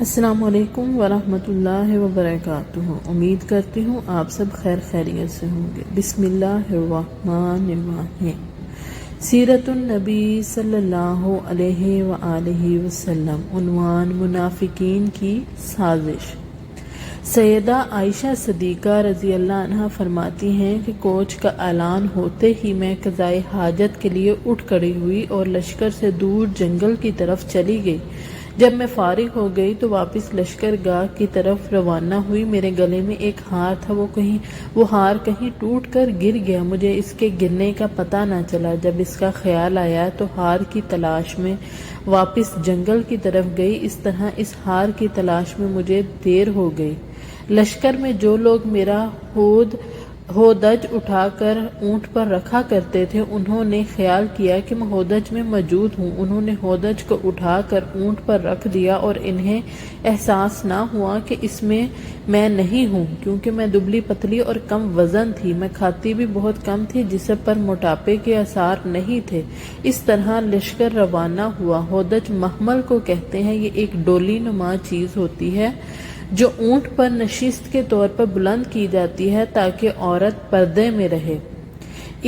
السلام علیکم ورحمۃ اللہ وبرکاتہ۔ امید کرتی ہوں آپ سب خیر خیریت سے ہوں گے۔ بسم اللہ الرحمن الرحیم۔ سیرت النبی صلی اللہ علیہ وآلہ وسلم۔ عنوان منافقین کی سازش۔ سیدہ عائشہ صدیقہ رضی اللہ عنہ فرماتی ہیں کہ کوچ کا اعلان ہوتے ہی میں قضائے حاجت کے لیے اٹھ کھڑی ہوئی اور لشکر سے دور جنگل کی طرف چلی گئی۔ جب میں فارغ ہو گئی تو واپس لشکر گاہ کی طرف روانہ ہوئی۔ میرے گلے میں ایک ہار تھا، وہ ہار کہیں ٹوٹ کر گر گیا، مجھے اس کے گرنے کا پتہ نہ چلا۔ جب اس کا خیال آیا تو ہار کی تلاش میں واپس جنگل کی طرف گئی۔ اس طرح اس ہار کی تلاش میں مجھے دیر ہو گئی۔ لشکر میں جو لوگ میرا ہودج اٹھا کر اونٹ پر رکھا کرتے تھے، انہوں نے خیال کیا کہ میں ہودج میں موجود ہوں۔ انہوں نے ہودج کو اٹھا کر اونٹ پر رکھ دیا اور انہیں احساس نہ ہوا کہ اس میں نہیں ہوں، کیونکہ میں دبلی پتلی اور کم وزن تھی۔ میں کھاتی بھی بہت کم تھی، جس پر موٹاپے کے آثار نہیں تھے۔ اس طرح لشکر روانہ ہوا۔ ہودج محمل کو کہتے ہیں۔ یہ ایک ڈولی نما چیز ہوتی ہے جو اونٹ پر نشست کے طور پر بلند کی جاتی ہے تاکہ عورت پردے میں رہے۔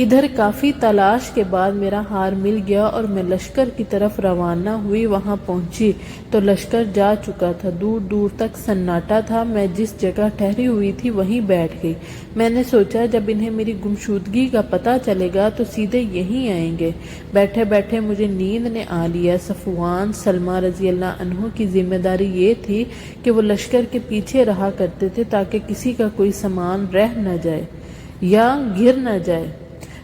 ادھر کافی تلاش کے بعد میرا ہار مل گیا اور میں لشکر کی طرف روانہ ہوئی۔ وہاں پہنچی تو لشکر جا چکا تھا، دور دور تک سناٹا تھا۔ میں جس جگہ ٹھہری ہوئی تھی وہیں بیٹھ گئی۔ میں نے سوچا جب انہیں میری گمشدگی کا پتہ چلے گا تو سیدھے یہیں آئیں گے۔ بیٹھے بیٹھے مجھے نیند نے آ لیا۔ صفوان سلمہ رضی اللہ عنہ کی ذمہ داری یہ تھی کہ وہ لشکر کے پیچھے رہا کرتے تھے تاکہ کسی کا کوئی سامان رہ نہ جائے یا گر نہ جائے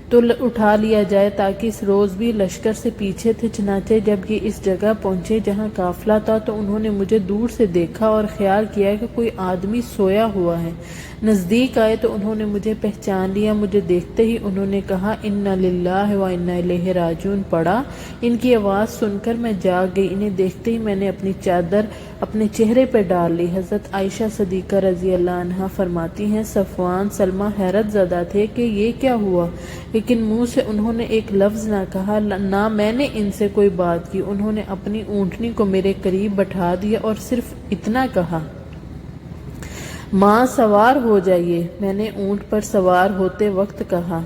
تو اٹھا لیا جائے، تاکہ اس روز بھی لشکر سے پیچھے تھے۔ چنانچہ جب یہ اس جگہ پہنچے جہاں قافلہ تھا تو انہوں نے مجھے دور سے دیکھا اور خیال کیا کہ کوئی آدمی سویا ہوا ہے۔ نزدیک آئے تو انہوں نے مجھے پہچان لیا۔ مجھے دیکھتے ہی انہوں نے کہا انا للہ و انا الیہ راجعون پڑھا۔ ان کی آواز سن کر میں جاگ گئی۔ انہیں دیکھتے ہی میں نے اپنی چادر اپنے چہرے پہ ڈال لی۔ حضرت عائشہ صدیقہ رضی اللہ عنہا فرماتی ہیں صفوان سلمہ حیرت زدہ تھے کہ یہ کیا ہوا، لیکن منہ سے انہوں نے ایک لفظ نہ کہا، نہ میں نے ان سے کوئی بات کی۔ انہوں نے اپنی اونٹنی کو میرے قریب بٹھا دیا اور صرف اتنا کہا، ماں سوار ہو جائیے۔ میں نے اونٹ پر سوار ہوتے وقت کہا،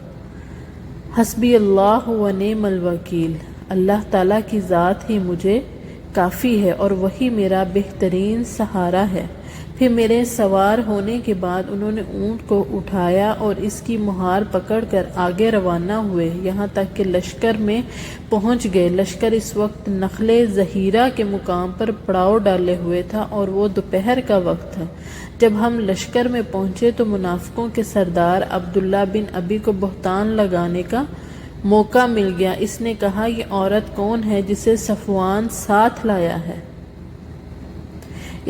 حسبی اللہ و نعم الوکیل، اللہ تعالیٰ کی ذات ہی مجھے کافی ہے اور وہی میرا بہترین سہارا ہے۔ پھر میرے سوار ہونے کے بعد انہوں نے اونٹ کو اٹھایا اور اس کی مہار پکڑ کر آگے روانہ ہوئے، یہاں تک کہ لشکر میں پہنچ گئے۔ لشکر اس وقت نخل ظہیرہ کے مقام پر پڑاؤ ڈالے ہوئے تھا اور وہ دوپہر کا وقت تھا۔ جب ہم لشکر میں پہنچے تو منافقوں کے سردار عبداللہ بن ابی کو بہتان لگانے کا موقع مل گیا۔ اس نے کہا، یہ عورت کون ہے جسے صفوان ساتھ لایا ہے؟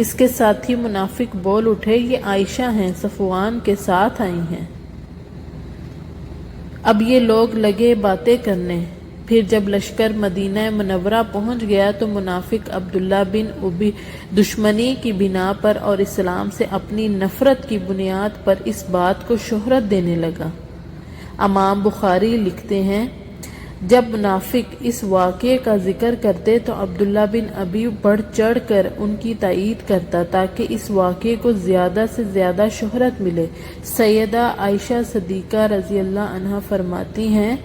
اس کے ساتھی منافق بول اٹھے، یہ عائشہ ہیں، صفوان کے ساتھ آئی ہیں۔ اب یہ لوگ لگے باتیں کرنے۔ پھر جب لشکر مدینہ منورہ پہنچ گیا تو منافق عبداللہ بن ابی دشمنی کی بنا پر اور اسلام سے اپنی نفرت کی بنیاد پر اس بات کو شہرت دینے لگا۔ امام بخاری لکھتے ہیں، جب منافق اس واقعے کا ذکر کرتے تو عبداللہ بن ابی بڑھ چڑھ کر ان کی تائید کرتا تاکہ اس واقعے کو زیادہ سے زیادہ شہرت ملے۔ سیدہ عائشہ صدیقہ رضی اللہ عنہ فرماتی ہیں،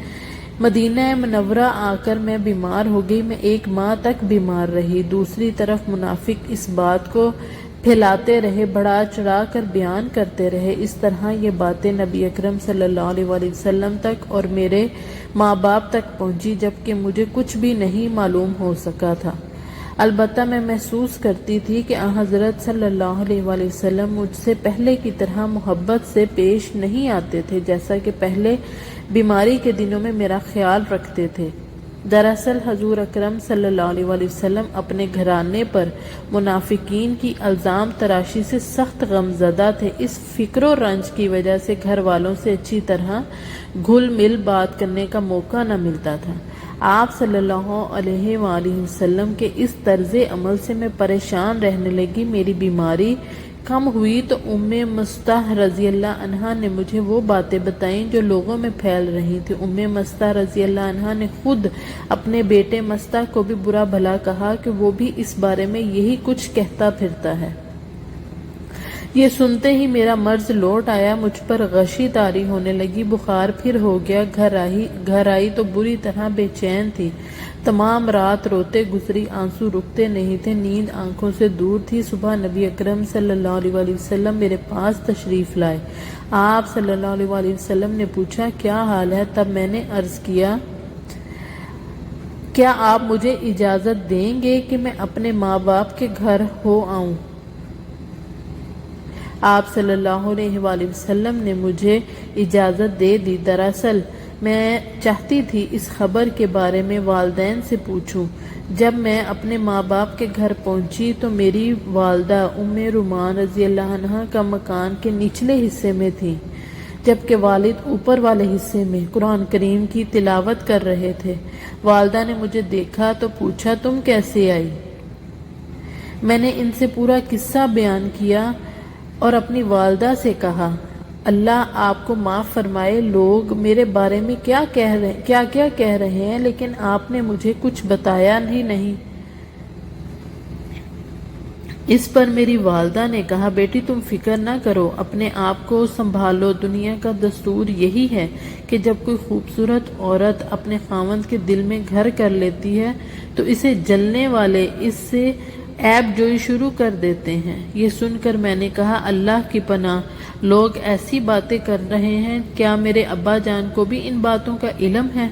مدینہ منورہ آ کر میں بیمار ہو گئی۔ میں 1 ماہ تک بیمار رہی۔ دوسری طرف منافق اس بات کو پھیلاتے رہے، بڑھا چڑھا کر بیان کرتے رہے۔ اس طرح یہ باتیں نبی اکرم صلی اللہ علیہ وآلہ وسلم تک اور میرے ماں باپ تک پہنچی، جبکہ مجھے کچھ بھی نہیں معلوم ہو سکا تھا۔ البتہ میں محسوس کرتی تھی کہ حضرت صلی اللہ علیہ وآلہ وسلم مجھ سے پہلے کی طرح محبت سے پیش نہیں آتے تھے، جیسا کہ پہلے بیماری کے دنوں میں میرا خیال رکھتے تھے۔ دراصل حضور اکرم صلی اللہ علیہ وآلہ وسلم اپنے گھرانے پر منافقین کی الزام تراشی سے سخت غمزدہ تھے۔ اس فکر و رنج کی وجہ سے گھر والوں سے اچھی طرح گھل مل بات کرنے کا موقع نہ ملتا تھا۔ آپ صلی اللہ علیہ وآلہ وسلم کے اس طرز عمل سے میں پریشان رہنے لگی۔ میری بیماری کم ہوئی تو ام مستح رضی اللہ عنہا نے مجھے وہ باتیں بتائیں جو لوگوں میں پھیل رہی تھی۔ ام مستح رضی اللہ عنہا نے خود اپنے بیٹے مستح کو بھی برا بھلا کہا کہ وہ بھی اس بارے میں یہی کچھ کہتا پھرتا ہے۔ یہ سنتے ہی میرا مرض لوٹ آیا، مجھ پر غشی طاری ہونے لگی، بخار پھر ہو گیا۔ گھر آئی تو بری طرح بے چین تھی، تمام رات روتے گزری، آنسو رکتے نہیں تھے، نیند آنکھوں سے دور تھی۔ صبح نبی اکرم صلی اللہ علیہ وسلم میرے پاس تشریف لائے۔ آپ صلی اللہ علیہ وسلم نے پوچھا کیا حال ہے؟ تب میں نے عرض کیا کیا آپ مجھے اجازت دیں گے کہ میں اپنے ماں باپ کے گھر ہو آؤں؟ آپ صلی اللہ علیہ وآلہ وسلم نے مجھے اجازت دے دی۔ دراصل میں چاہتی تھی اس خبر کے بارے میں والدین سے پوچھوں۔ جب میں اپنے ماں باپ کے گھر پہنچی تو میری والدہ ام رومان رضی اللہ عنہا کا مکان کے نچلے حصے میں تھی، جبکہ والد اوپر والے حصے میں قرآن کریم کی تلاوت کر رہے تھے۔ والدہ نے مجھے دیکھا تو پوچھا تم کیسے آئی؟ میں نے ان سے پورا قصہ بیان کیا اور اپنی والدہ سے کہا اللہ آپ کو معاف فرمائے، لوگ میرے بارے میں کیا کہہ رہے ہیں، لیکن آپ نے مجھے کچھ بتایا ہی نہیں۔ اس پر میری والدہ نے کہا بیٹی تم فکر نہ کرو، اپنے آپ کو سنبھالو، دنیا کا دستور یہی ہے کہ جب کوئی خوبصورت عورت اپنے خاوند کے دل میں گھر کر لیتی ہے تو اسے جلنے والے اس سے عیب جوئی شروع کر دیتے ہیں۔ یہ سن کر میں نے کہا اللہ کی پناہ، لوگ ایسی باتیں کر رہے ہیں، کیا میرے ابا جان کو بھی ان باتوں کا علم ہے؟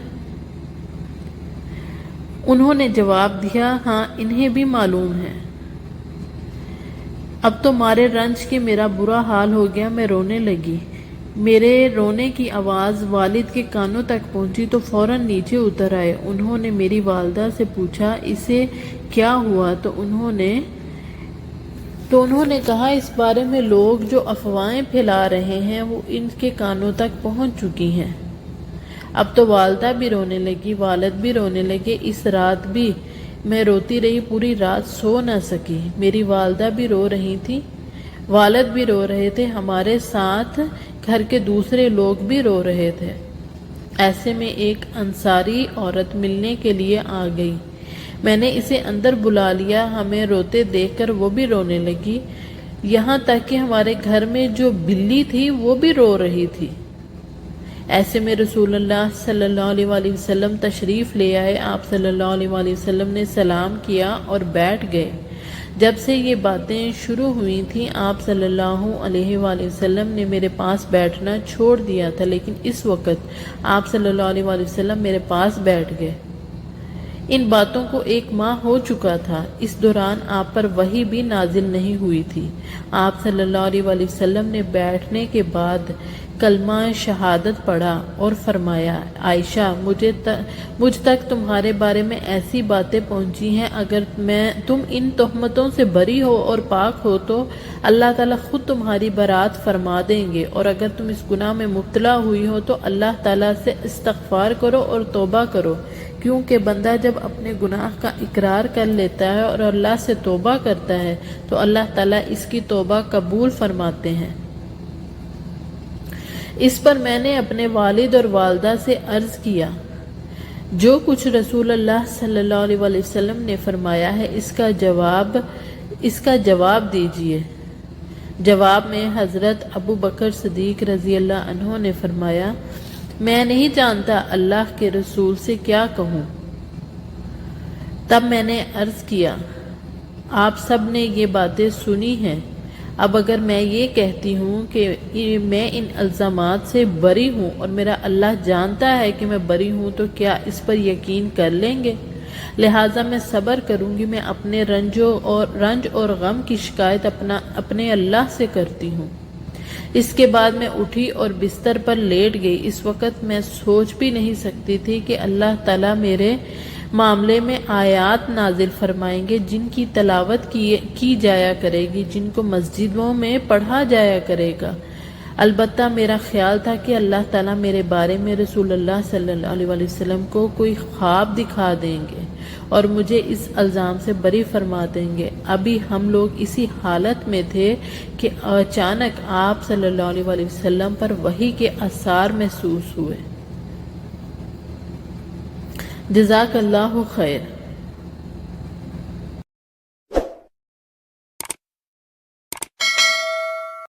انہوں نے جواب دیا ہاں انہیں بھی معلوم ہے۔ اب تو مارے رنج کے میرا برا حال ہو گیا، میں رونے لگی۔ میرے رونے کی آواز والد کے کانوں تک پہنچی تو فوراً نیچے اتر آئے۔ انہوں نے میری والدہ سے پوچھا اسے کیا ہوا تو انہوں نے کہا اس بارے میں لوگ جو افواہیں پھیلا رہے ہیں وہ ان کے کانوں تک پہنچ چکی ہیں۔ اب تو والدہ بھی رونے لگی، والد بھی رونے لگے۔ اس رات بھی میں روتی رہی، پوری رات سو نہ سکی۔ میری والدہ بھی رو رہی تھی، والد بھی رو رہے تھے، ہمارے ساتھ گھر کے دوسرے لوگ بھی رو رہے تھے۔ ایسے میں ایک انصاری عورت ملنے کے لیے آ گئی، میں نے اسے اندر بلا لیا۔ ہمیں روتے دیکھ کر وہ بھی رونے لگی، یہاں تک کہ ہمارے گھر میں جو بلی تھی وہ بھی رو رہی تھی۔ ایسے میں رسول اللہ صلی اللہ علیہ وآلہ وسلم تشریف لے آئے۔ آپ صلی اللہ علیہ وآلہ وسلم نے سلام کیا اور بیٹھ گئے۔ جب سے یہ باتیں شروع ہوئی تھیں آپ صلی اللہ علیہ وآلہ وسلم نے میرے پاس بیٹھنا چھوڑ دیا تھا، لیکن اس وقت آپ صلی اللہ علیہ وآلہ وسلم میرے پاس بیٹھ گئے۔ ان باتوں کو 1 ماہ ہو چکا تھا۔ اس دوران آپ پر وحی بھی نازل نہیں ہوئی تھی۔ آپ صلی اللہ علیہ وآلہ وسلم نے بیٹھنے کے بعد کلمہ شہادت پڑھا اور فرمایا عائشہ مجھ تک تمہارے بارے میں ایسی باتیں پہنچی ہیں، اگر تم ان تہمتوں سے بری ہو اور پاک ہو تو اللہ تعالیٰ خود تمہاری برات فرما دیں گے، اور اگر تم اس گناہ میں مبتلا ہوئی ہو تو اللہ تعالیٰ سے استغفار کرو اور توبہ کرو، کیونکہ بندہ جب اپنے گناہ کا اقرار کر لیتا ہے اور اللہ سے توبہ کرتا ہے تو اللہ تعالیٰ اس کی توبہ قبول فرماتے ہیں۔ اس پر میں نے اپنے والد اور والدہ سے عرض کیا جو کچھ رسول اللہ صلی اللہ علیہ وآلہ وسلم نے فرمایا ہے اس کا جواب دیجیے۔ جواب میں حضرت ابو بکر صدیق رضی اللہ عنہ نے فرمایا میں نہیں جانتا اللہ کے رسول سے کیا کہوں۔ تب میں نے عرض کیا آپ سب نے یہ باتیں سنی ہیں، اب اگر میں یہ کہتی ہوں کہ میں ان الزامات سے بری ہوں اور میرا اللہ جانتا ہے کہ میں بری ہوں تو کیا اس پر یقین کر لیں گے؟ لہٰذا میں صبر کروں گی، میں اپنے رنج اور غم کی شکایت اپنے اللہ سے کرتی ہوں۔ اس کے بعد میں اٹھی اور بستر پر لیٹ گئی۔ اس وقت میں سوچ بھی نہیں سکتی تھی کہ اللہ تعالیٰ میرے معاملے میں آیات نازل فرمائیں گے جن کی تلاوت کی جایا کرے گی، جن کو مسجدوں میں پڑھا جایا کرے گا۔ البتہ میرا خیال تھا کہ اللہ تعالیٰ میرے بارے میں رسول اللہ صلی اللہ علیہ وسلم کو کوئی خواب دکھا دیں گے اور مجھے اس الزام سے بری فرما دیں گے۔ ابھی ہم لوگ اسی حالت میں تھے کہ اچانک آپ صلی اللہ علیہ وآلہ وسلم پر وحی کے اثار محسوس ہوئے۔ جزاک اللہ خیر۔